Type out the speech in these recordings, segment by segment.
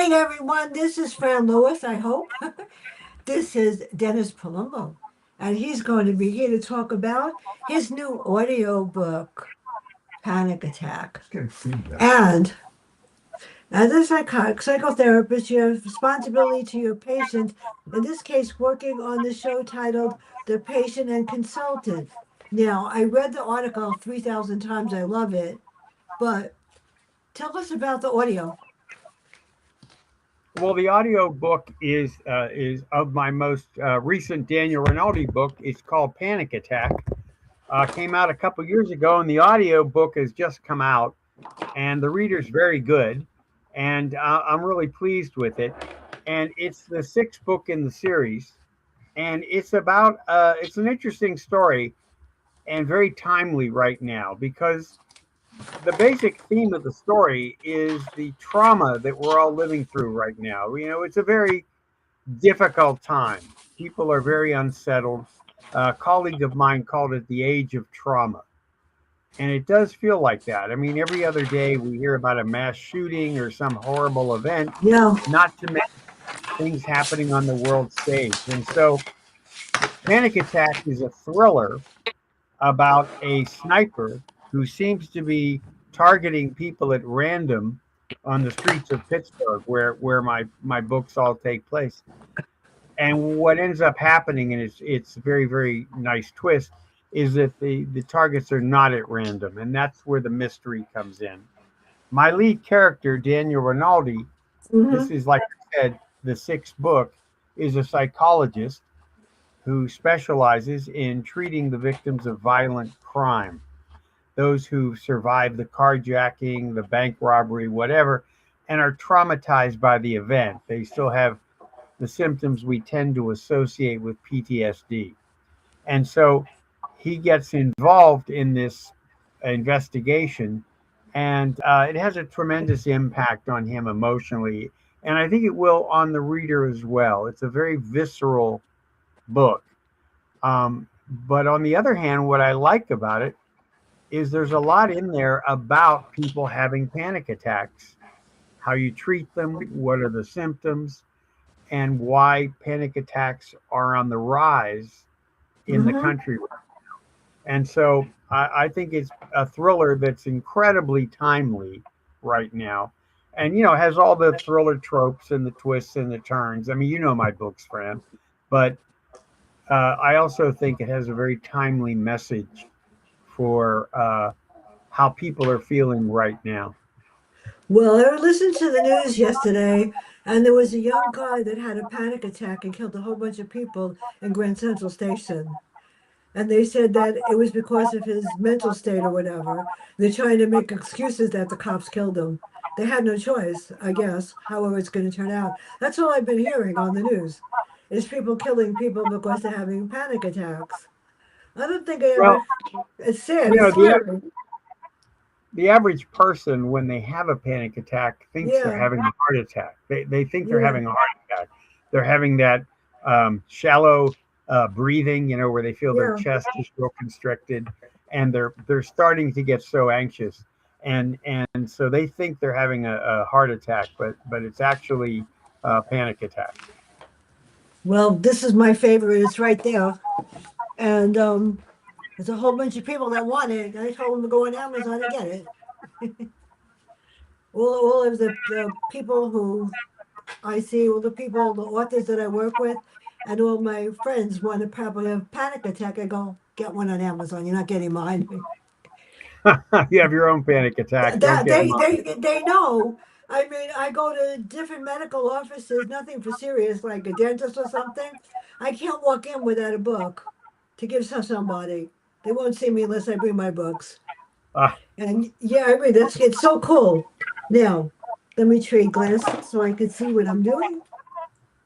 morning, everyone. This is Fran Lewis, I hope. This is Dennis Palumbo, and he's going to be here to talk about his new audio book, Panic Attack. Getting feedback. And as a psychotherapist, you have responsibility to your patient, in this case, working on the show titled The Patient and Consultant. Now, I read the article 3,000 times. I love it. But tell us about the audio. Well, the audio book is of my most recent Daniel Rinaldi book. It's called Panic Attack. Came out a couple years ago, and the audio book has just come out, and the reader's very good, and I'm really pleased with it. And it's the sixth book in the series, and it's an interesting story and very timely right now because the basic theme of the story is the trauma that we're all living through right now. It's a very difficult time. People are very unsettled. A colleague of mine called it the age of trauma. And it does feel like that. I mean, every other day we hear about a mass shooting or some horrible event, Yeah. not to mention things happening on the world stage. And so Panic Attack is a thriller about a sniper who seems to be targeting people at random on the streets of Pittsburgh, where my books all take place. And what ends up happening, and it's a very very nice twist, is that the targets are not at random, and that's where the mystery comes in. My lead character, Daniel Rinaldi, Hmm. this is like I said, the sixth book, is a psychologist who specializes in treating the victims of violent crime, those who survived the carjacking, the bank robbery, whatever, and are traumatized by the event. They still have the symptoms we tend to associate with PTSD. And so he gets involved in this investigation, and it has a tremendous impact on him emotionally. And I think it will on the reader as well. It's a very visceral book. But on the other hand, what I like about it is there's a lot in there about people having panic attacks, how you treat them, what are the symptoms, and why panic attacks are on the rise in the Hmm. country. And so I think it's a thriller that's incredibly timely right now. And, has all the thriller tropes and the twists and the turns. I mean, you know my books, Fran. But I also think it has a very timely message for how people are feeling right now. Well, I listened to the news yesterday, and there was a young guy that had a panic attack and killed a whole bunch of people in Grand Central Station. And they said that it was because of his mental state or whatever. They're trying to make excuses that the cops killed him. They had no choice, I guess, however it's going to turn out. That's all I've been hearing on the news, is people killing people because they're having panic attacks. I don't think I Well, ever. It's sad. you It's know, the scary. the average person, when they have a panic attack, thinks they're Yeah. having a heart attack. They think they're Yeah. having a heart attack. They're having that shallow breathing, where they feel their Yeah. chest is real constricted, and they're starting to get so anxious, and so they think they're having a heart attack, but it's actually a panic attack. Well, this is my favorite. It's right there. And there's a whole bunch of people that want it. I told them to go on Amazon and get it. All of the people who I see, all the people, the authors that I work with, and all my friends want to probably have panic attack. I go, get one on Amazon. You're not getting mine. You have your own panic attack. Don't That get mine. they know. I mean, I go to different medical offices, nothing for serious, like a dentist or something. I can't walk in without a book to give to somebody. They won't see me unless I bring my books. Ah, And yeah, I mean that's it's so cool. Now, let me trade glasses so I can see what I'm doing.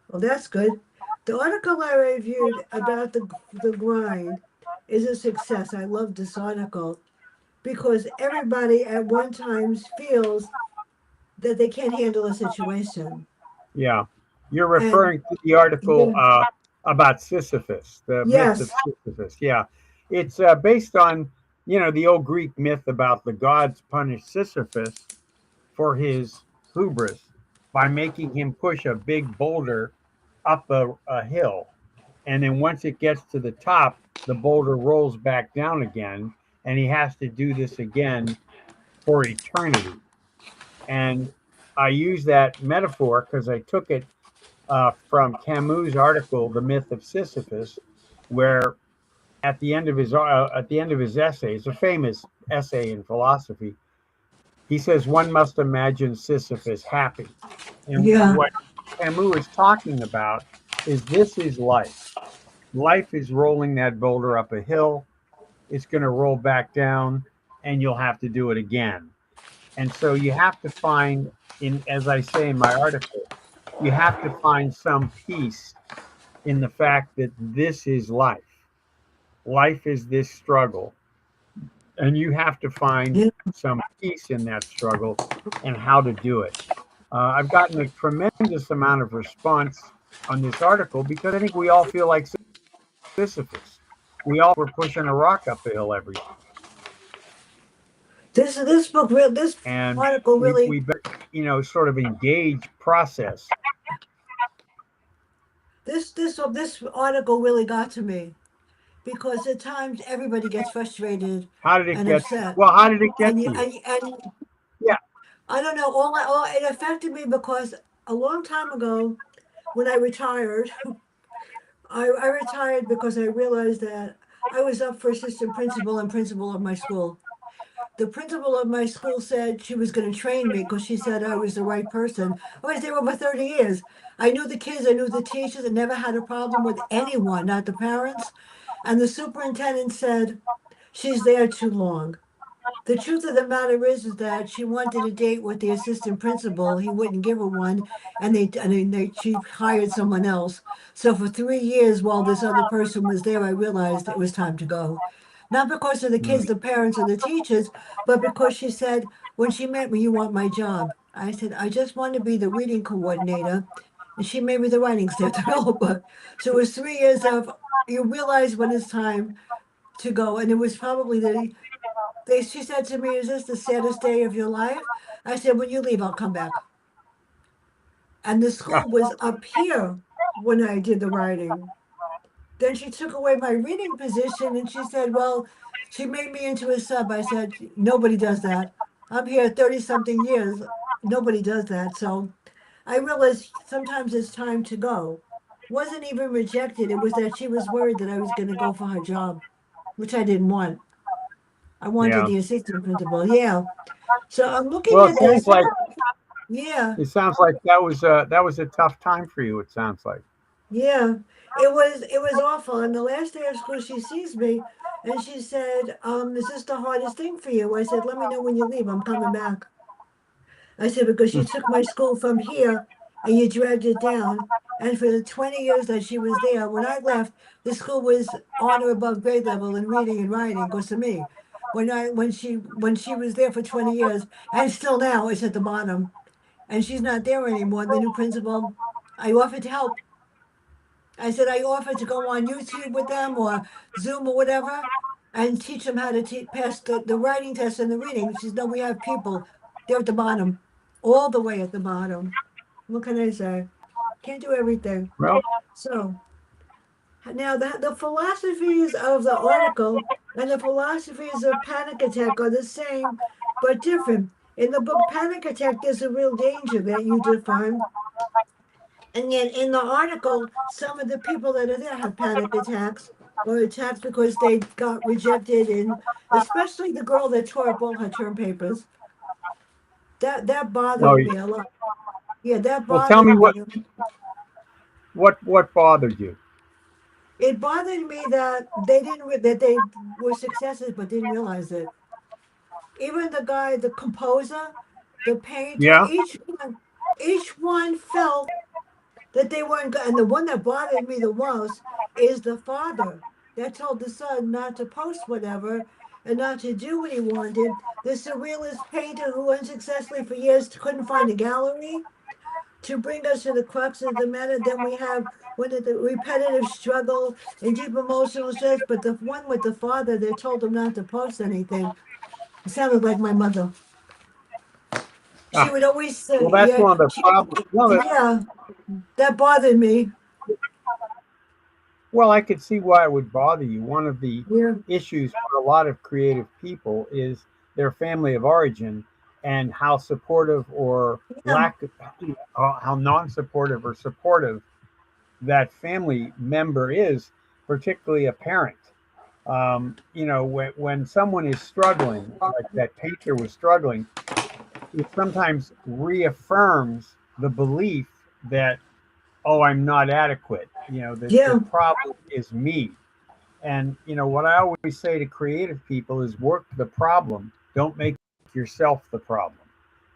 Well, that's good. The article I reviewed about the grind is a success. I love this article because everybody at one time feels that they can't handle a situation. yeah. You're And referring to the article yeah, about Sisyphus, the myth of yes, Sisyphus. Yeah. It's based on, the old Greek myth about the gods punished Sisyphus for his hubris. by making him push a big boulder up a hill. And then once it gets to the top, the boulder rolls back down again, and he has to do this again for eternity. And I use that metaphor because I took it from Camus' article, "The Myth of Sisyphus," where at the end of his essay, it's a famous essay in philosophy. He says one must imagine Sisyphus happy, and Yeah. what Camus is talking about is this is life. Life is rolling that boulder up a hill. It's going to roll back down, and you'll have to do it again. And so you have to find, in as I say in my article, you have to find some peace in the fact that this is life. Life is this struggle, and you have to find Yeah. some peace in that struggle and how to do it. I've gotten a tremendous amount of response on this article because I think we all feel like Sisyphus. We all were pushing a rock up a hill every day, This and article really, we better, sort of engage process. this article really got to me because at times everybody gets frustrated How did it and get? upset, Well, how did it get and to you? Yeah. I don't know. It affected me because a long time ago, when I retired, I retired because I realized that I was up for assistant principal and principal of my school. The principal of my school said she was going to train me because she said I was the right person. I was there over 30 years. I knew the kids, I knew the teachers, I never had a problem with anyone, not the parents. And the superintendent said, she's there too long. The truth of the matter is that she wanted a date with the assistant principal. He wouldn't give her one, and she hired someone else. So for 3 years, while this other person was there, I realized it was time to go. Not because of the Hmm. kids, the parents, or the teachers, but because she said, when she met me, you want my job. I said, I just want to be the reading coordinator. And she made me the writing staff developer. So it was 3 years of, you realize when it's time to go. And it was probably she said to me, is this the saddest day of your life? I said, when you leave, I'll come back. And the Yeah. school was up here when I did the writing. Then she took away my reading position and she said, well, she made me into a sub. I said, nobody does that. I'm here 30 something years. Nobody does that. So I realized sometimes it's time to go. Wasn't even rejected. It was that she was worried that I was going to go for her job, which I didn't want. I wanted Yeah. the assistant principal. Yeah. So I'm looking Well, at this. Yeah, it sounds like that was a tough time for you. It sounds like. yeah. It was awful. And the last day of school, she sees me and she said, is this the hardest thing for you? I said, let me know when you leave. I'm coming back. I said, because you took my school from here and you dragged it down. And for the 20 years that she was there, when I left, the school was on or above grade level in reading and writing, because of me. When she was there for 20 years, and still now it's at the bottom. And she's not there anymore. The new principal, I offered to help. I said I offered to go on YouTube with them or Zoom or whatever and teach them how to pass the writing test and the reading. She said, no, we have people. They're at the bottom, all the way at the bottom. What can I say? Can't do everything. Well, So now the philosophies of the article and the philosophies of panic attack are the same but different. In the book Panic Attack, there's a real danger that you define. And yet, in the article, some of the people that are there have panic attacks or attacks because they got rejected, and especially the girl that tore up all her term papers. That no. bothered me a lot. Yeah, that Well, tell bothered me me. what bothered you. It bothered me that that they were successes but didn't realize it. Even the guy, the composer, the painter, Yeah. each one felt that they weren't good. And the one that bothered me the most is the father that told the son not to post whatever and not to do what he wanted. The surrealist painter who unsuccessfully for years couldn't find a gallery to bring us to the crux of the matter. Then we have one of the repetitive struggle and deep emotional stress, but the one with the father that told him not to post anything, it sounded like my mother. She Ah, would always well, say, that's yeah, one of the problems. yeah, that bothered me. Well, I could see why it would bother you. One of the Yeah, issues for a lot of creative people is their family of origin and how supportive or yeah, lack how non-supportive or supportive that family member is, particularly a parent. When someone is struggling, like that painter was struggling, it sometimes reaffirms the belief that, oh, I'm not adequate. The yeah. problem is me. And what I always say to creative people is work the problem. Don't make yourself the problem.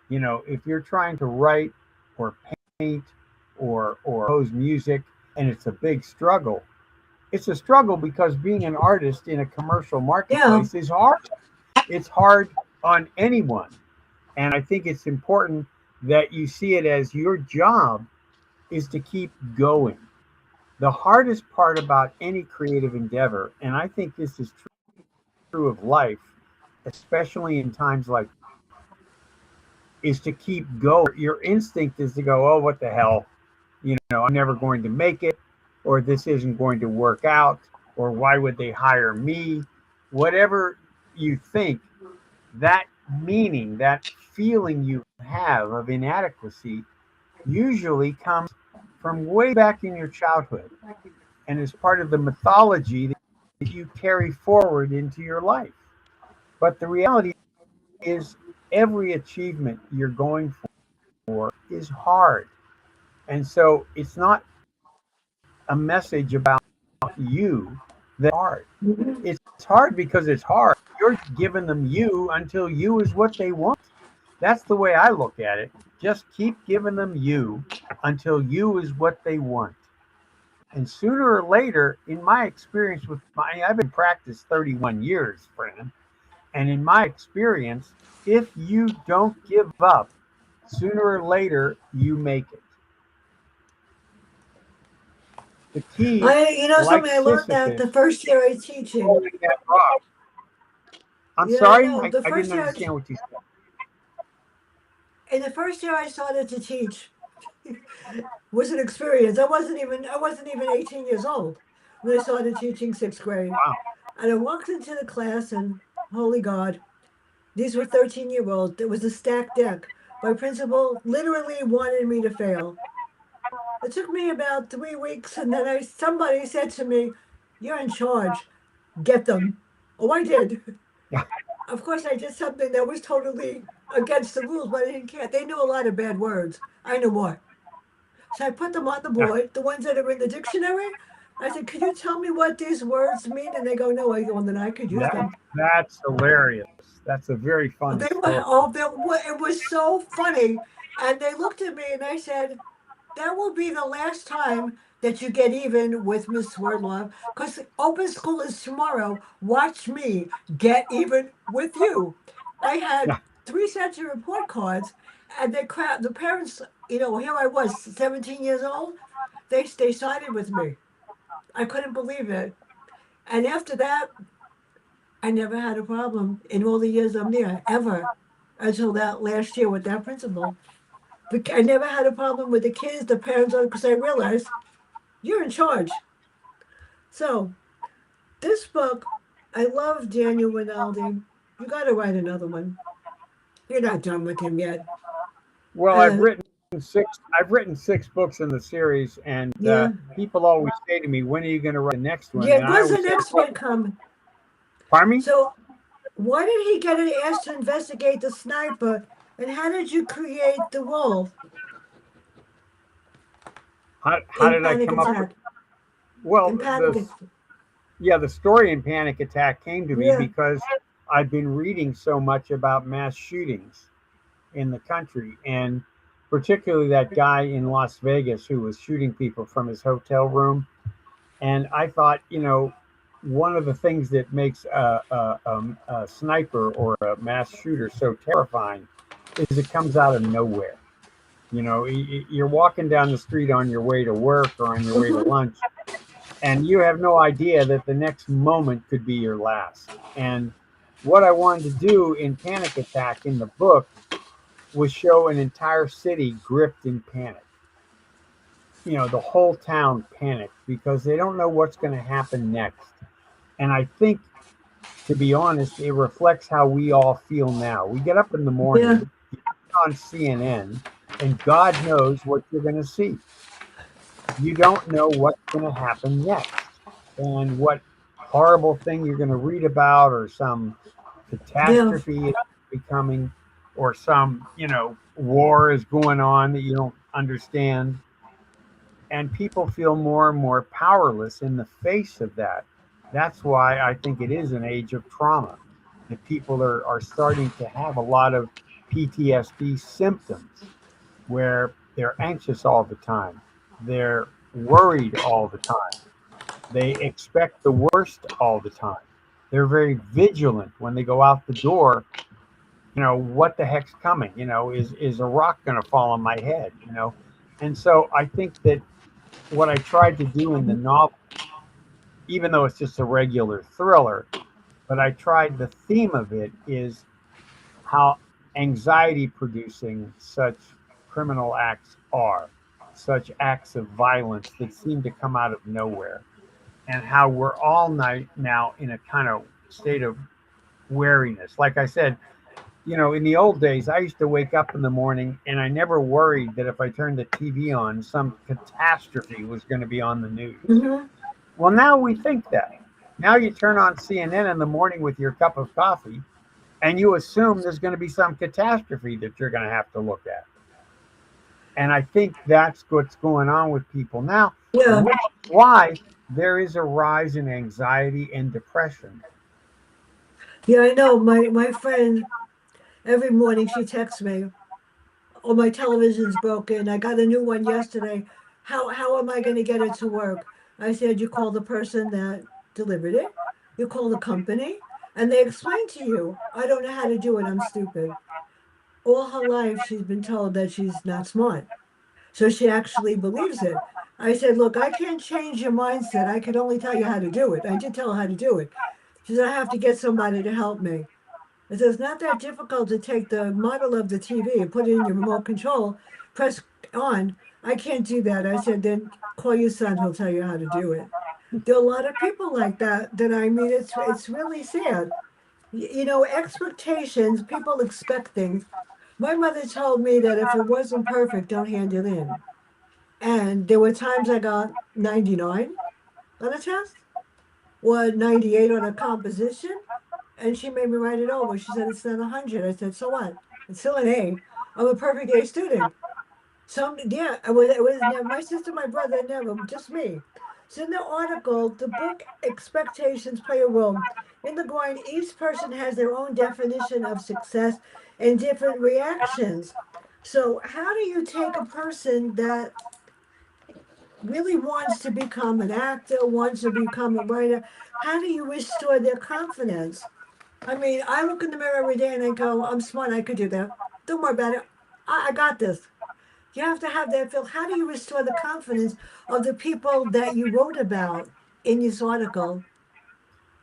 If you're trying to write or paint or compose music and it's a big struggle, it's a struggle because being an artist in a commercial Yeah. marketplace is hard. It's hard on anyone. And I think it's important that you see it as your job is to keep going. The hardest part about any creative endeavor, and I think this is true of life, especially in times like, is to keep going. Your instinct is to go, oh, what the hell? I'm never going to make it, or this isn't going to work out, or why would they hire me? Whatever you think, that meaning, that feeling you have of inadequacy usually comes from way back in your childhood and is part of the mythology that you carry forward into your life. But the reality is, every achievement you're going for is hard. And so it's not a message about you that's hard. Mhm. It's hard because it's hard. You're giving them you until you is what they want. That's the way I look at it. Just keep giving them you until you is what they want. And sooner or later, in my experience I've been in practice 31 years, Fran. And in my experience, if you don't give up, sooner or later, you make it. The key, like Something I learned that the Sisyphus, first year I was teaching. rolling that rock. I'm Yeah, sorry, no, I didn't understand what you said. in the first year I started to teach was an experience. I wasn't even 18 years old when I started teaching sixth grade. Wow. And I walked into the class and holy God, these were 13-year-olds. It was a stacked deck. My principal literally wanted me to fail. It took me about 3 weeks, and then somebody said to me, "You're in charge. Get them." Oh, I did. Of course, I did something that was totally against the rules, but I didn't care. They knew a lot of bad words. I knew more. So I put them on the board, the ones that are in the dictionary. I said, "Could you tell me what these words mean?" And they go, "No." I go, "Well, then I could use That, them." that's hilarious. That's a very funny They were, story. oh, it was so funny. And they looked at me and I said, "That will be the last time that you get even with Miss Swerdlove, because open school is tomorrow. Watch me get even with you." I had Yeah, three sets of report cards, and the parents, here I was, 17 years old. They sided with me. I couldn't believe it. And after that, I never had a problem in all the years I'm there, ever, until that last year with that principal. I never had a problem with the kids, the parents, because I realized you're in charge. So this book, I love Daniel Rinaldi. You got to write another one. You're not done with him yet. well, Uh, six. I've written 6 books in the series, and yeah, people always say to me, "When are you going to write the next one?" yeah. And I When's the always say, next "Well, one come? pardon me. So why did he get asked to investigate the sniper, and how did you create the role How in did I Panic come up with?" Attack? Well, In Panic, the story in Panic Attack came to me yeah. because I've been reading so much about mass shootings in the country, and particularly that guy in Las Vegas who was shooting people from his hotel room. And I thought, one of the things that makes a sniper or a mass shooter so terrifying is it comes out of nowhere. You're walking down the street on your way to work or on your way to Hmm. lunch, and you have no idea that the next moment could be your last. And what I wanted to do in Panic Attack in the book will show an entire city gripped in panic. The whole town panicked because they don't know what's going to happen next. And I think, to be honest, it reflects how we all feel now. We get up in the Yeah. morning, you turn on CNN, and God knows what you're going to see. You don't know what's going to happen next and what horrible thing you're going to read about, or some Yeah. catastrophe is becoming, or some, war is going on that you don't understand. And people feel more and more powerless in the face of that. That's why I think it is an age of trauma, that people are starting to have a lot of PTSD symptoms, where they're anxious all the time, they're worried all the time, they expect the worst all the time, they're very vigilant when they go out the door. What the heck's coming? Is a rock going to fall on my head? And so I think that what I tried to do in the novel, even though it's just a regular thriller, but I tried, the theme of it is how anxiety producing such criminal acts are, such acts of violence that seem to come out of nowhere, and how we're all now in a kind of state of wariness. Like I said, in the old days, I used to wake up in the morning and I never worried that if I turned the TV on, some catastrophe was going to be on the news. Hmm. Well, now we think that. Now you turn on CNN in the morning with your cup of coffee, and you assume there's going to be some catastrophe that you're going to have to look at. And I think that's what's going on with people now, Yeah. which is why there is a rise in anxiety and depression. Yeah, I know. My friend, every morning she texts me, "Oh, my television's broken. I got a new one yesterday. How am I going to get it to work?" I said, "You call the person that delivered it. You call the company, and they explain to you. I don't know how to do it. I'm stupid." All her life, she's been told that she's not smart. So she actually believes it. I said, "Look, I can't change your mindset. I can only tell you how to do it." I did tell her how to do it. She said, "I have to get somebody to help me." I said, "It's not that difficult to take the model of the TV and put it in your remote control, press on." I can't do that. I said, "Then call your son. He'll tell you how to do it." There are a lot of people like that that I mean, it's really sad. Expectations, people expect things. My mother told me that if it wasn't perfect, don't hand it in. And there were times I got 99 on a test or 98 on a composition, and she made me write it over. She said, "It's not 100." I said, "So what? It's still an A. I'm a perfect A student." Yeah, it was never, my sister, my brother, never, just me. So in the article, the book expectations play a role. In the grind, each person has their own definition of success and different reactions. So how do you take a person that really wants to become an actor, wants to become a writer? How do you restore their confidence? I mean, I look in the mirror every day and I go, "I'm smart, I could do that. Don't worry about it. I got this." You have to have that feel. How do you restore the confidence of the people that you wrote about in this article?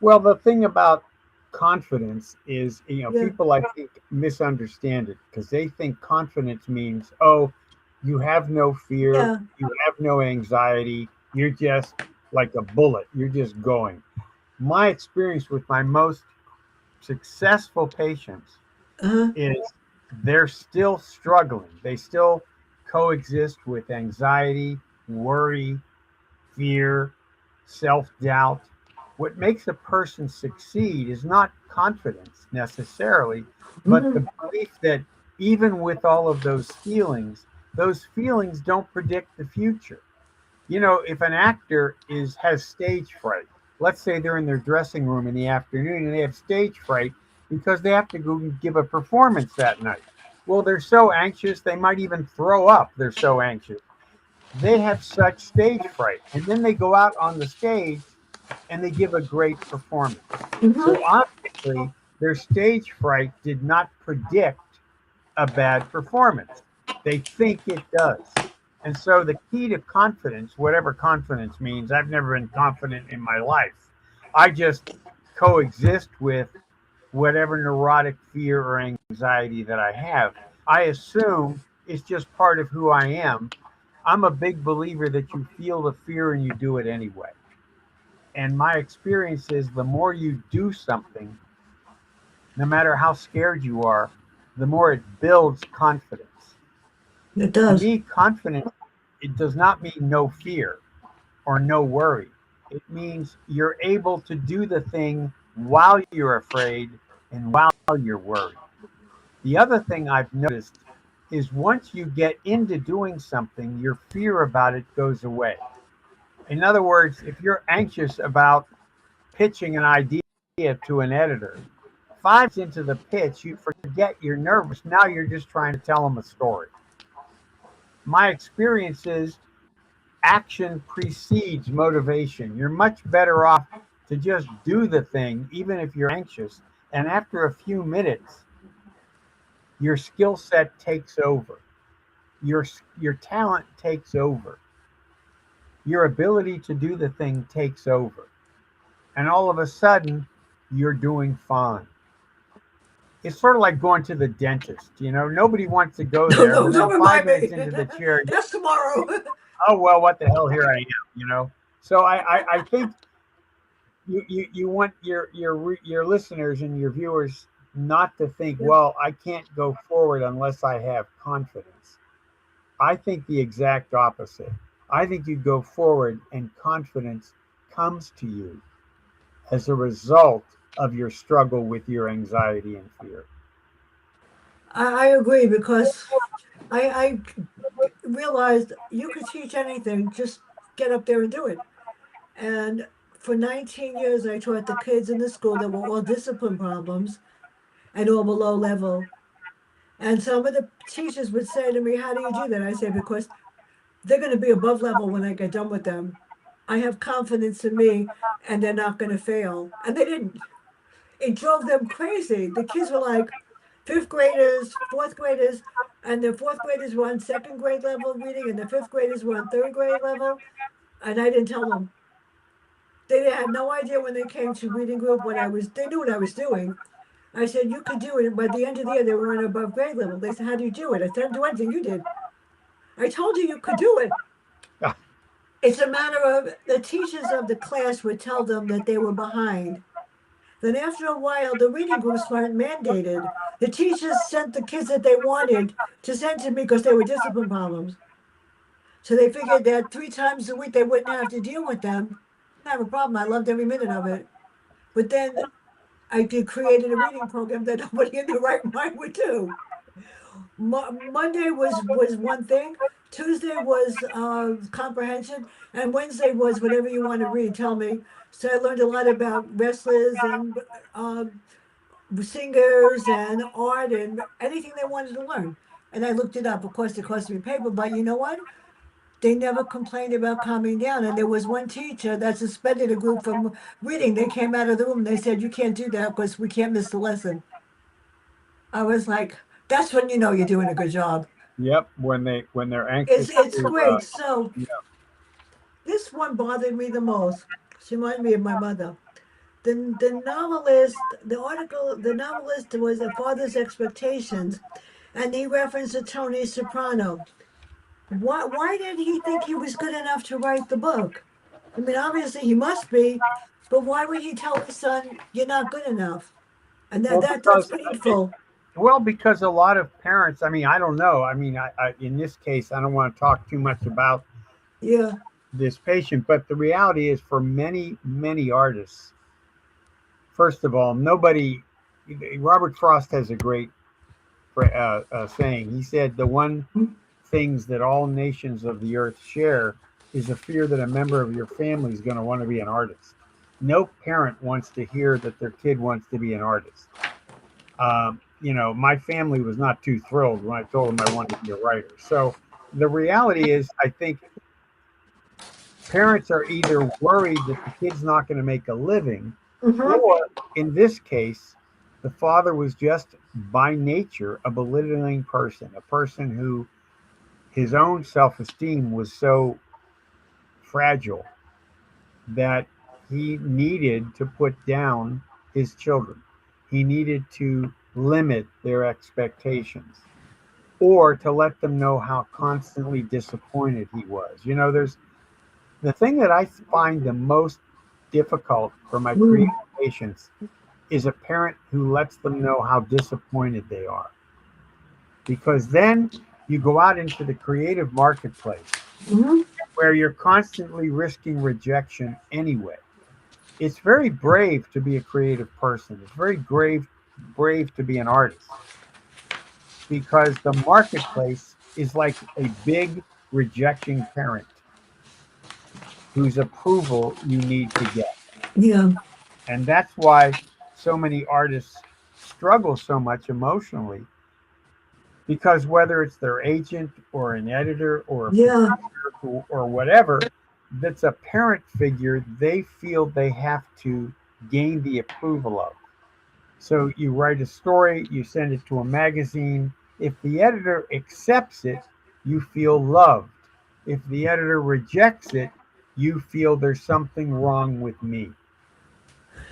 Well, the thing about confidence is, Yeah, people, I think, misunderstand it because they think confidence means, oh, you have no fear, yeah, you have no anxiety, you're just like a bullet, you're just going. My experience with my most successful patients uh-huh, is they're still struggling. They still coexist with anxiety, worry, fear, self doubt. What makes a person succeed is not confidence necessarily, but hmm, the belief that even with all of those feelings don't predict the future. If an actor has stage fright, let's say they're in their dressing room in the afternoon and they have stage fright because they have to go give a performance that night. Well, they're so anxious they might even throw up. They're so anxious. They have such stage fright, and then they go out on the stage and they give a great performance. So hmm, obviously, their stage fright did not predict a bad performance. They think it does. And so the key to confidence, whatever confidence means, I've never been confident in my life. I just coexist with whatever neurotic fear or anxiety that I have. I assume it's just part of who I am. I'm a big believer that you feel the fear and you do it anyway. And my experience is the more you do something, no matter how scared you are, the more it builds confidence. It To does. me, confidence, it does not mean no fear or no worry. It means you're able to do the thing while you're afraid and while you're worried. The other thing I've noticed is once you get into doing something, your fear about it goes away. In other words, if you're anxious about pitching an idea to an editor, 5 minutes into the pitch, you forget you're nervous. Now you're just trying to tell them a story. My experience is action precedes motivation. You're much better off to just do the thing, even if you're anxious. And after a few minutes, your skill set takes over. Your, your talent takes over. Your ability to do the thing takes over. And all of a sudden, you're doing fine. It's sort of like going to the dentist. Nobody wants to go No, there. no, And don't then remind 5 minutes me. into the chair, That's tomorrow. oh, well, what the hell, here I am. So I think you want your listeners and your viewers not to think, Yeah. well, I can't go forward unless I have confidence. I think the exact opposite. I think you go forward and confidence comes to you as a result of your struggle with your anxiety and fear. I agree because I realized you could teach anything, just get up there and do it. And for 19 years, I taught the kids in the school that were all discipline problems and all below level. And some of the teachers would say to me, "How do you do that?" I say, "Because they're going to be above level when I get done with them. I have confidence in me and they're not going to fail." And they didn't. It drove them crazy. The kids were like fifth graders, fourth graders, and the fourth graders were on second grade level reading, and the fifth graders were on third grade level. And I didn't tell them. They had no idea when they came to reading group what I was. They knew what I was doing. I said you could do it. By the end of the year, they were on above grade level. They said, "How do you do it?" I said, "I didn't do anything. You did. I told you you could do it." It's a matter of the teachers of the class would tell them that they were behind. Then after a while, the reading groups weren't mandated. The teachers sent the kids that they wanted to send to me because they were discipline problems. So they figured that 3 times a week they wouldn't have to deal with them. Didn't have a problem. I loved every minute of it. But then I did created a reading program that nobody in their right mind would do. Monday was one thing. Tuesday was comprehension, and Wednesday was whatever you want to read. Tell me. So I learned a lot about wrestlers and uh, singers and art and anything they wanted to learn. And I looked it up. Of course, it cost me paper, but you know what? They never complained about calming down. And there was one teacher that suspended a group from reading. They came out of the room. And they said, "You can't do that because we can't miss the lesson." I was like, "That's when you know you're doing a good job." Yep, when they're It's anxious it's to, great. So yeah. this one bothered me the most. She reminded me of my mother. The novelist, the novelist was A Father's Expectations, and he referenced a Tony Soprano. Why did he think he was good enough to write the book? I mean, obviously he must be, but why would he tell his son you're not good enough? And Well, that's because painful. because a lot of parents. I mean, I don't know. I mean, in this case, I don't want to talk too much about Yeah. this patient, but the reality is, for many artists, first of all, nobody. Robert Frost has a great saying. He said, "The one things that all nations of the earth share is a fear that a member of your family is going to want to be an artist." No parent wants to hear that their kid wants to be an artist. My family was not too thrilled when I told them I wanted to be a writer. So the reality is, I think parents are either worried that the kid's not going to make a living, Mm-hmm. or in this case, the father was just by nature a belittling person, a person who his own self esteem was so fragile that he needed to put down his children. He needed to limit their expectations. or to let them know how constantly disappointed he was. There's the thing that I find the most difficult for my creative Mm, patients is a parent who lets them know how disappointed they are. Because then you go out into the creative marketplace mhm. where you're constantly risking rejection anyway. It's very brave to be a creative person. It's very brave to be an artist because the marketplace is like a big rejecting parent whose approval you need to get. Yeah, And that's why so many artists struggle so much emotionally because whether it's their agent or an editor or a yeah, producer or whatever, that's a parent figure they feel they have to gain the approval of. So you write a story, you send it to a magazine. If the editor accepts it, you feel loved. If the editor rejects it, you feel there's something wrong with me.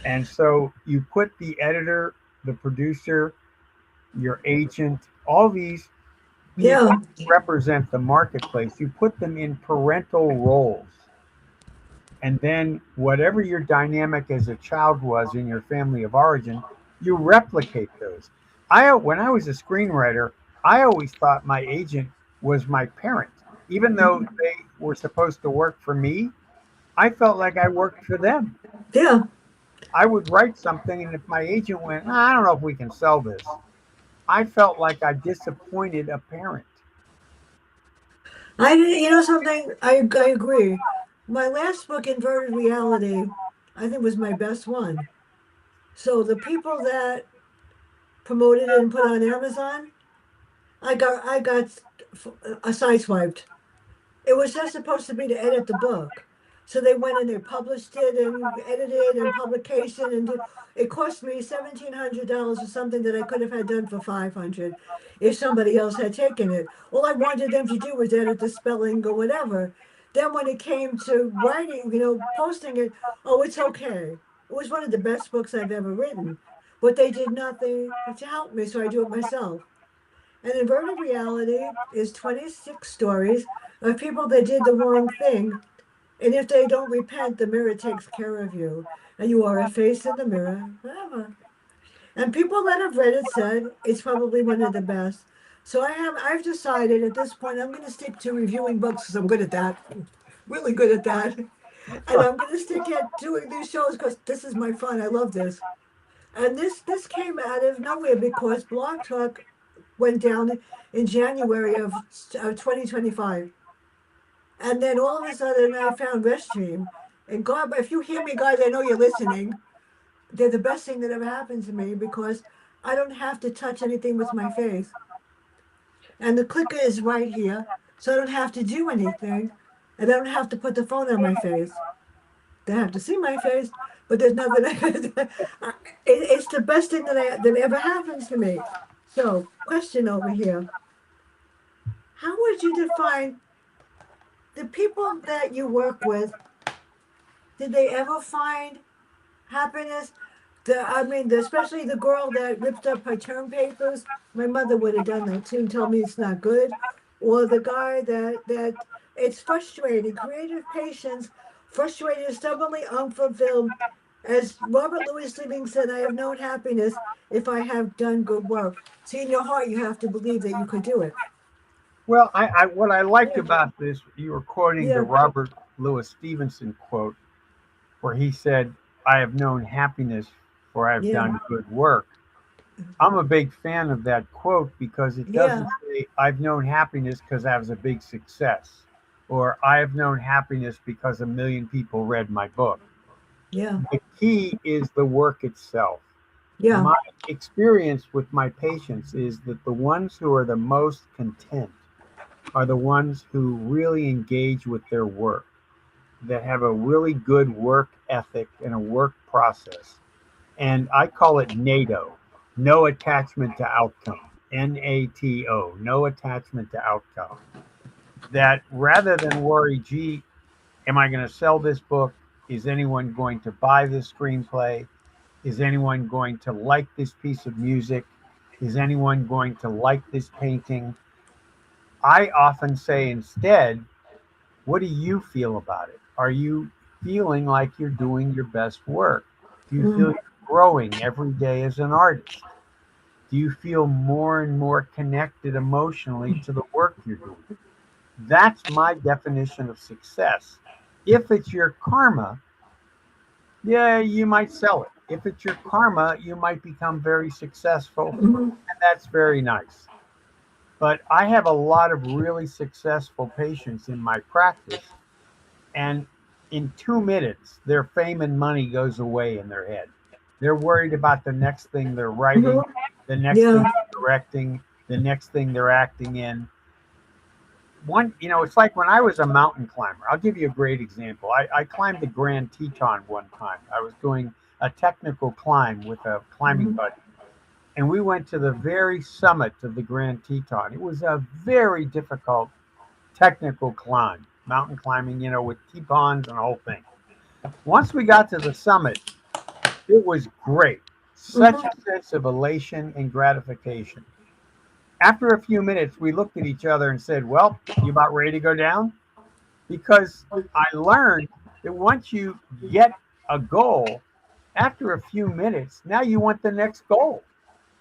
And so you put the editor, the producer, your agent, all these people yeah, represent the marketplace. You put them in parental roles. And then whatever your dynamic as a child was in your family of origin, you replicate those. When I was a screenwriter, I always thought my agent was my parent. Even though they were supposed to work for me, I felt like I worked for them. yeah. I would write something, and if my agent went, I don't know if we can sell this, I felt like I disappointed a parent. You know something? I agree. My last book, Inverted Reality, I think was my best one. So the people that promoted it and put it on Amazon, I got sideswiped. It was just supposed to be to edit the book. So they went and they published it and edited and publication and it cost me $1,700 or something that I could have had done for 500 if somebody else had taken it. All I wanted them to do was edit the spelling or whatever. Then when it came to writing, posting it, oh, it's okay. It was one of the best books I've ever written, but they did nothing to help me, so I do it myself. An inverted reality is 26 stories of people that did the wrong thing. And if they don't repent, the mirror takes care of you. And you are a face in the mirror forever. And people that have read it said it's probably one of the best. So I've decided at this point I'm going to stick to reviewing books because I'm good at that. Really good at that. And I'm going to stick at doing these shows because this is my fun. I love this. And this came out of nowhere because Blog Talk went down in January of 2025. And then all of a sudden I found Restream. And God, if you hear me, guys, I know you're listening. They're the best thing that ever happened to me because I don't have to touch anything with my face. And the clicker is right here. So I don't have to do anything. And I don't have to put the phone on my face. They have to see my face, but there's nothing. It's the best thing that ever happens to me. So, question over here: how would you define the people that you work with? Did they ever find happiness? Especially the girl that ripped up her term papers. My mother would have done that too and told me it's not good. Or the guy that it's frustrating. Creative patience, frustrated, stubbornly unfulfilled. As Robert Louis Stevenson said, I have known happiness if I have done good work. See, in your heart, you have to believe that you could do it. Well, what I liked Yeah, about this, you were quoting the yeah, Robert Louis Stevenson quote, where he said, I have known happiness for I have yeah, done good work. I'm a big fan of that quote because it doesn't yeah, say, I've known happiness because I was a big success, or I have known happiness because a million people read my book. yeah, The key is the work itself. yeah, My experience with my patients is that the ones who are the most content are the ones who really engage with their work, that have a really good work ethic and a work process. And I call it NATO, no attachment to outcome. NATO, no attachment to outcome. That rather than worry, gee, am I going to sell this book? Is anyone going to buy this screenplay? Is anyone going to like this piece of music? Is anyone going to like this painting? I often say instead, what do you feel about it? Are you feeling like you're doing your best work? Do you feel Mm-hmm. you're growing every day as an artist? Do you feel more and more connected emotionally to the work you're doing? That's my definition of success. If it's your karma, yeah, you might sell it. If it's your karma, you might become very successful, Mm-hmm. and that's very nice. But I have a lot of really successful patients in my practice, and in 2 minutes, their fame and money goes away in their head. They're worried about the next thing they're writing, Mm-hmm. the next thing Yeah. they're directing, the next thing they're acting in. It's like when I was a mountain climber. I'll give you a great example. I climbed the Grand Teton one time. I was doing a technical climb with a climbing Mm-hmm. buddy, and we went to the very summit of the Grand Teton. It was a very difficult technical climb, mountain climbing, with Tetons and the whole thing. Once we got to the summit, it was great. Such Mm-hmm. a sense of elation and gratification. After a few minutes, we looked at each other and said, "Well, you about ready to go down?" Because I learned that once you get a goal, after a few minutes, now you want the next goal.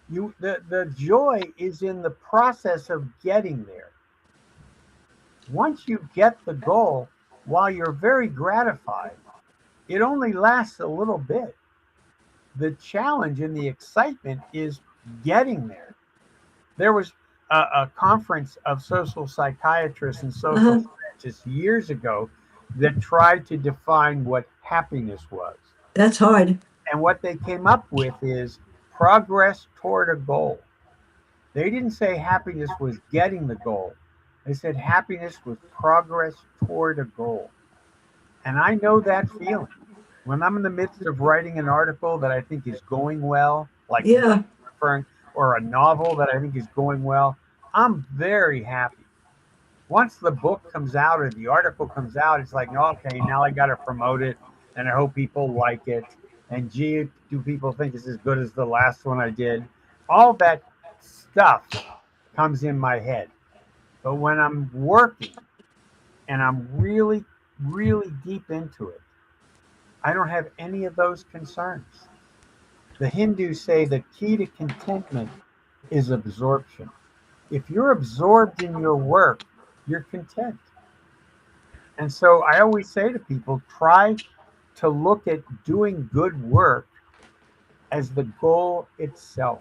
The joy is in the process of getting there. Once you get the goal, while you're very gratified, it only lasts a little bit. The challenge and the excitement is getting there. There was a conference of social psychiatrists and social Uh-huh. scientists years ago that tried to define what happiness was. That's hard. And what they came up with is progress toward a goal. They didn't say happiness was getting the goal, they said happiness was progress toward a goal. And I know that feeling. When I'm in the midst of writing an article that I think is going well, like what Yeah. you're referring, or a novel that I think is going well, I'm very happy. Once the book comes out or the article comes out, it's like, okay, now I got to promote it, and I hope people like it. And gee, do people think it's as good as the last one I did? All that stuff comes in my head. But when I'm working and I'm really, really deep into it, I don't have any of those concerns. The Hindus say the key to contentment is absorption. If you're absorbed in your work, you're content. And so I always say to people, try to look at doing good work as the goal itself.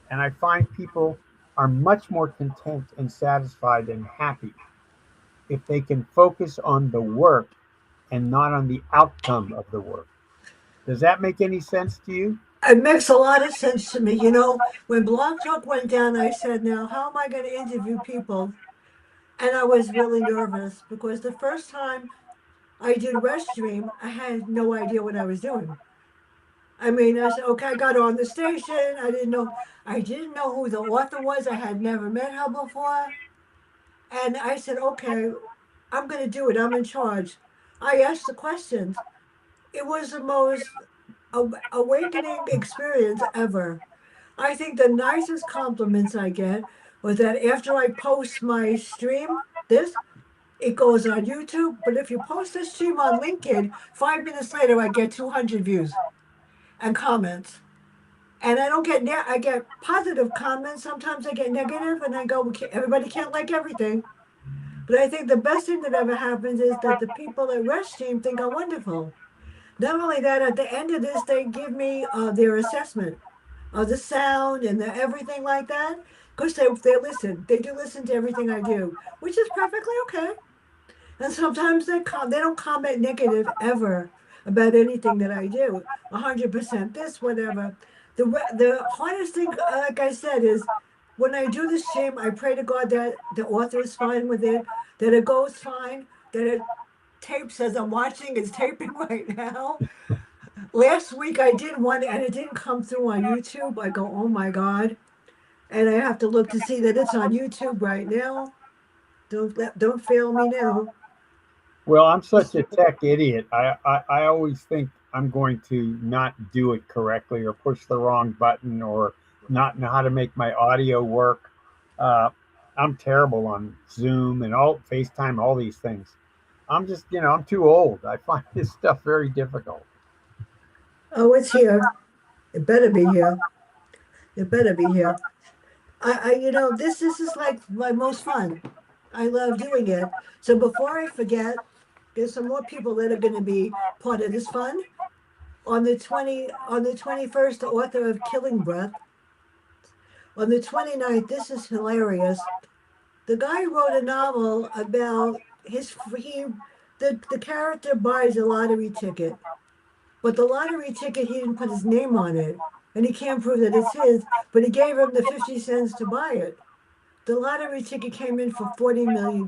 And I find people are much more content and satisfied and happy if they can focus on the work and not on the outcome of the work. Does that make any sense to you? It makes a lot of sense to me. You know, when Blog Talk went down, I said, now, how am I going to interview people? And I was really nervous because the first time I did Restream, I had no idea what I was doing. I mean, I said, okay, I got on the station. I didn't know who the author was. I had never met her before. And I said, okay, I'm going to do it. I'm in charge. I asked the questions. It was the most awakening experience ever. I think the nicest compliments I get was that after I post my stream, it goes on YouTube. But if you post this stream on LinkedIn, 5 minutes later, I get 200 views and comments. And I don't get I get positive comments. Sometimes I get negative, and I go, everybody can't like everything. But I think the best thing that ever happens is that the people at Rest Team think I'm wonderful. Not only that, at the end of this, they give me their assessment of the sound and the everything like that. Because they listen, they do listen to everything I do, which is perfectly okay. And sometimes they don't comment negative ever about anything that I do. 100% this, whatever. The hardest thing, like I said, is when I do the stream, I pray to God that the author is fine with it, that it goes fine, that it tapes as I'm watching. It's taping right now. Last week I did one and it didn't come through on YouTube. I go, oh my God. And I have to look to see that it's on YouTube right now. Don't fail me now. Well, I'm such a tech idiot. I always think I'm going to not do it correctly or push the wrong button or not know how to make my audio work. Uh, I'm terrible on Zoom and all FaceTime, all these things. I'm just, I'm too old. I find this stuff very difficult. Oh, it's here. It better be here. It better be here. This is like my most fun. I love doing it. So before I forget, there's some more people that are going to be part of this fun. On the 21st, the author of Killing Breath. On the 29th, this is hilarious. The guy wrote a novel about the character buys a lottery ticket, but the lottery ticket he didn't put his name on it, and he can't prove that it's his, but he gave him the 50 cents to buy it. The lottery ticket came in for $40 million.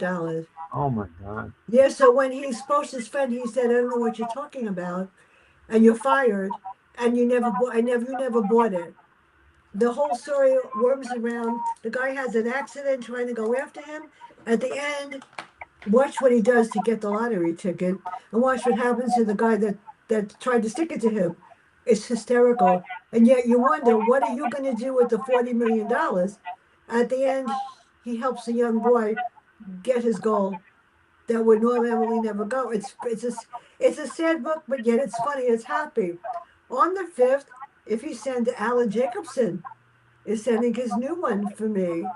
Oh my God. Yeah, so when he spoke to his friend, he said, "I don't know what you're talking about, and you're fired, and you never bought it." The whole story worms around. The guy has an accident trying to go after him. At the end, watch what he does to get the lottery ticket, and watch what happens to the guy that tried to stick it to him. It's hysterical, and yet you wonder, what are you going to do with the $40 million? At the end, he helps a young boy get his goal that would normally never go. It's a sad book, but yet it's funny. It's happy. On the 5th, if you send Alan Jacobson is sending his new one for me.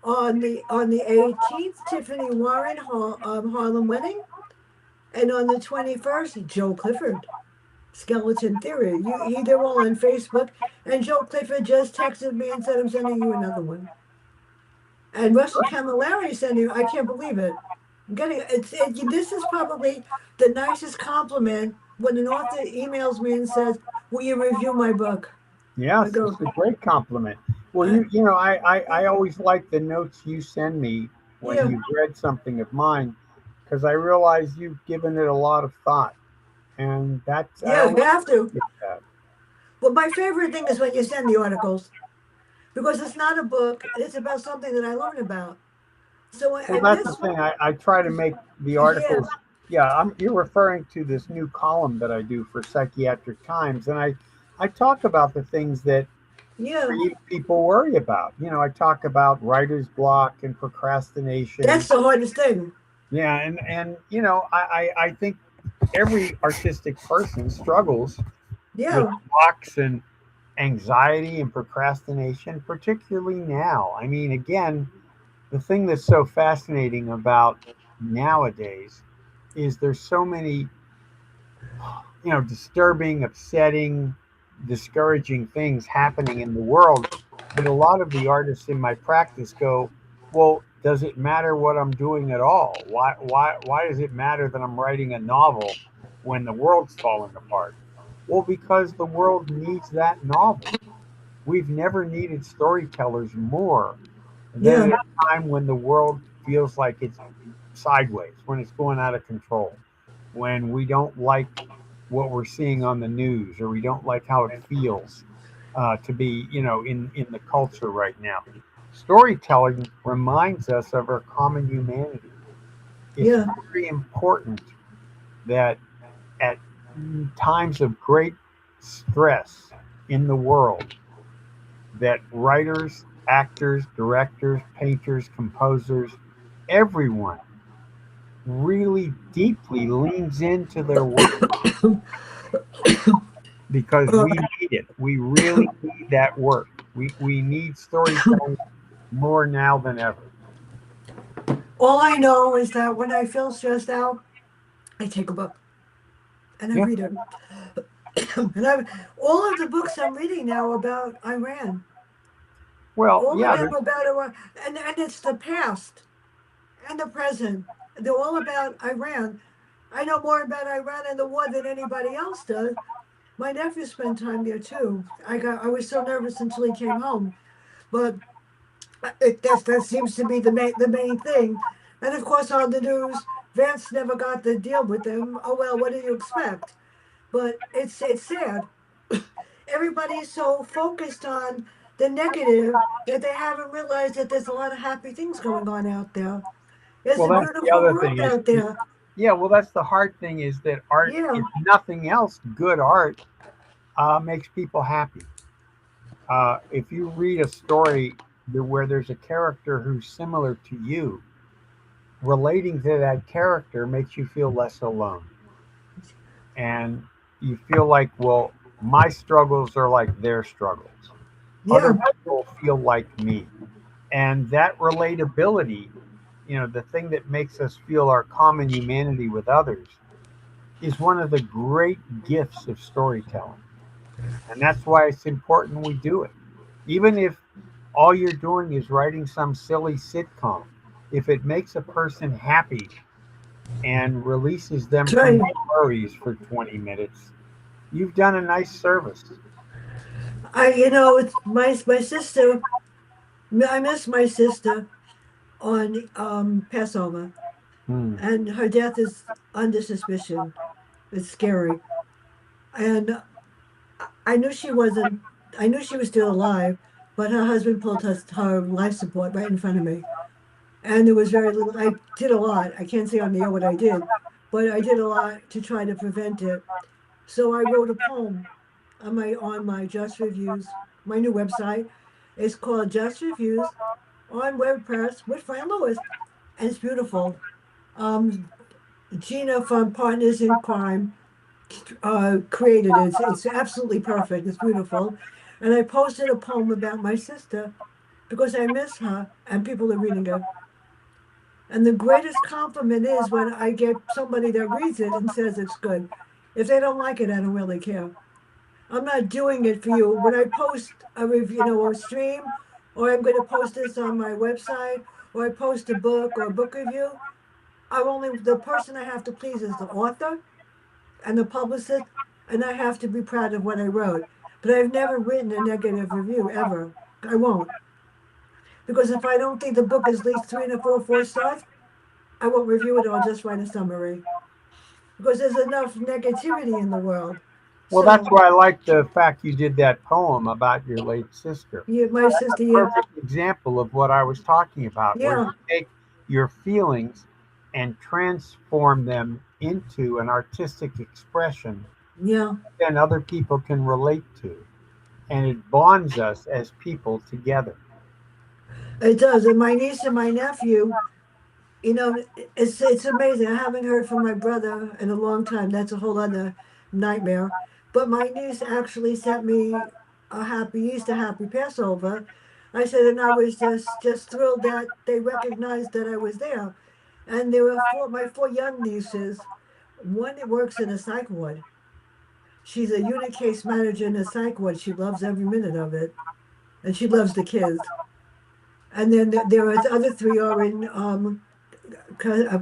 On the 18th, Tiffany Warren, Harlem Wedding, and on the 21st, Joe Clifford, Skeleton Theory. They're all on Facebook, and Joe Clifford just texted me and said, "I'm sending you another one." And Russell Camilleri sending. I can't believe it. I'm getting this is probably the nicest compliment when an author emails me and says, "Will you review my book?" I Yes, go, it's a great compliment. Well, uh, I always like the notes you send me when "Yeah, you've read something of mine because I realize you've given it a lot of thought. And I yeah, always you have to." appreciate that. But my favorite thing is when you send the articles because it's not a book; it's about something that I learn about. So Well, and that's the this one, thing. I try to make the yeah, articles. Yeah, you're referring to this new column that I do for Psychiatric Times, and I talk about the things that yeah, creative people worry about. I talk about writer's block and procrastination. that's the hardest thing. Yeah, and I think every artistic person struggles with Yeah, blocks and anxiety and procrastination, particularly now. I mean, again, the thing that's so fascinating about nowadays is there's so many, disturbing, upsetting, discouraging things happening in the world that a lot of the artists in my practice go, well, does it matter what I'm doing at all? Why does it matter that I'm writing a novel when the world's falling apart? Well, because the world needs that novel. We've never needed storytellers more than yeah, at a time when the world feels like it's sideways, when it's going out of control, when we don't like what we're seeing on the news, or we don't like how it feels to be, in the culture right now. Storytelling reminds us of our common humanity. It's yeah, very important that at times of great stress in the world, that writers, actors, directors, painters, composers, everyone really deeply leans into their work because uh, we need it. We really need that work. We need storytelling more now than ever. all I know is that when I feel stressed out, I take a book and I Yeah. read it. And all of the books I'm reading now about Iran, Well, all of yeah. them about Iran, and it's the past and the present. They're all about Iran. I know more about Iran and the war than anybody else does. My nephew spent time there too. I was so nervous until he came home, but that seems to be the main thing. And of course, on the news, Vance never got the deal with them. Oh well, what do you expect? But it's sad. Everybody's so focused on the negative that they haven't realized that there's a lot of happy things going on out there. There's Well, a that's the beautiful other world thing is, out there. yeah. Well, that's the hard thing is that art, Yeah, if nothing else, good art makes people happy. If you read a story where there's a character who's similar to you, relating to that character makes you feel less alone. And you feel like, well, my struggles are like their struggles. Other Yeah, people feel like me. And that relatability, the thing that makes us feel our common humanity with others, is one of the great gifts of storytelling. And that's why it's important we do it. Even if all you're doing is writing some silly sitcom, if it makes a person happy and releases them that's from right. their worries for 20 minutes, you've done a nice service. It's my sister. I miss my sister on Passover, Hmm. and her death is under suspicion. It's scary, and I knew she wasn't. I knew she was still alive, but her husband pulled her life support right in front of me, and there was very little. I did a lot. I can't say on the air what I did, but I did a lot to try to prevent it. So I wrote a poem on my Just Reviews, my new website. It's called Just Reviews on WordPress with Fran Lewis, and it's beautiful. Um, Gina from Partners in Crime created it. It's absolutely perfect. It's beautiful, and I posted a poem about my sister because I miss her, and people are reading it. And the greatest compliment is when I get somebody that reads it and says it's good. If they don't like it, I don't really care. I'm not doing it for you. When I post a review, or a stream, or I'm going to post this on my website, or I post a book or a book review, the person I have to please is the author and the publicist, and I have to be proud of what I wrote. But I've never written a negative review ever. I won't, because if I don't think the book is at least three and a four stars, I won't review it. I'll just write a summary because there's enough negativity in the world. Well, that's So why I like the fact you did that poem about your late sister. yeah, my That's sister, a yeah, perfect example of what I was talking about, where you yeah, take your feelings and transform them into an artistic expression yeah. that other people can relate to. And it bonds us as people together. It does. And my niece and my nephew, it's amazing. I haven't heard from my brother in a long time. That's a whole other nightmare. But my niece actually sent me a happy Easter, happy Passover. I said, and I was just thrilled that they recognized that I was there. And there were my four young nieces. One that works in a psych ward. She's a unit case manager in a psych ward. She loves every minute of it, and she loves the kids. And then there are the other three are in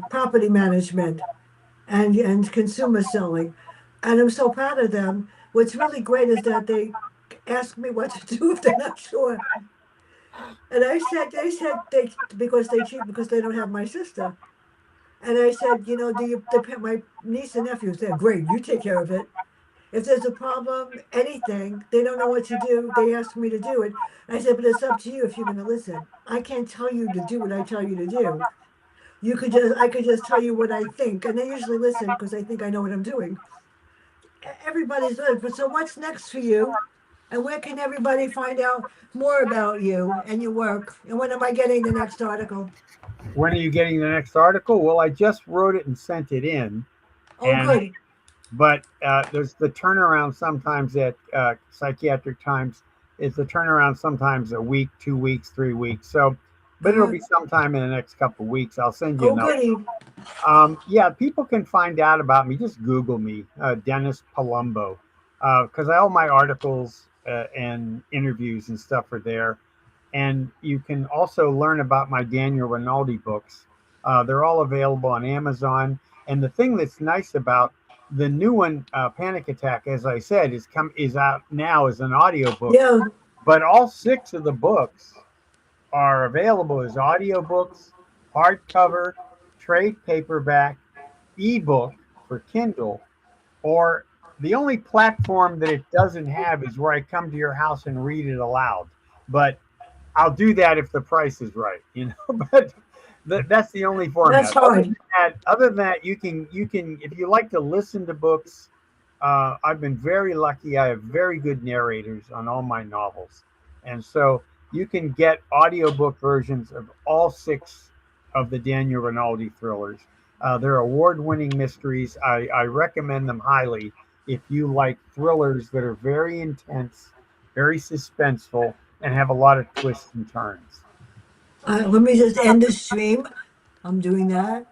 property management and consumer selling. And I'm so proud of them. What's really great is that they ask me what to do if they're not sure. And they said they because they cheat because they don't have my sister. And I said, my niece and nephews, they're great. You take care of it. If there's a problem, anything, they don't know what to do. They ask me to do it. I said, but it's up to you if you're going to listen. I can't tell you to do what I tell you to do. I could just tell you what I think, and they usually listen because they think I know what I'm doing. Everybody's good, but so what's next for you? And where can everybody find out more about you and your work? And when am I getting the next article? When are you getting the next article? Well, I just wrote it and sent it in. Oh, And good. but there's the turnaround sometimes at Psychiatric Times. It's the turnaround sometimes a week, 2 weeks, 3 weeks. So, but it'll Uh, be sometime in the next couple of weeks. I'll send you oh, another. goody. Yeah, people can find out about me. Just Google me, Dennis Palumbo, because all my articles and interviews and stuff are there. And you can also learn about my Daniel Rinaldi books. They're all available on Amazon. And the thing that's nice about the new one, Panic Attack, as I said, is out now as an audiobook. Yeah, But all six of the books are available as audiobooks, hardcover, trade paperback, ebook for Kindle, or the only platform that it doesn't have is where I come to your house and read it aloud. But I'll do that if the price is right. But that's the only that's format. hard. Other than that, you can if you like to listen to books. I've been very lucky. I have very good narrators on all my novels, and so You can get audiobook versions of all six of the Daniel Rinaldi thrillers. They're award-winning mysteries. I recommend them highly if you like thrillers that are very intense, very suspenseful, and have a lot of twists and turns. Let me just end the stream. I'm doing that.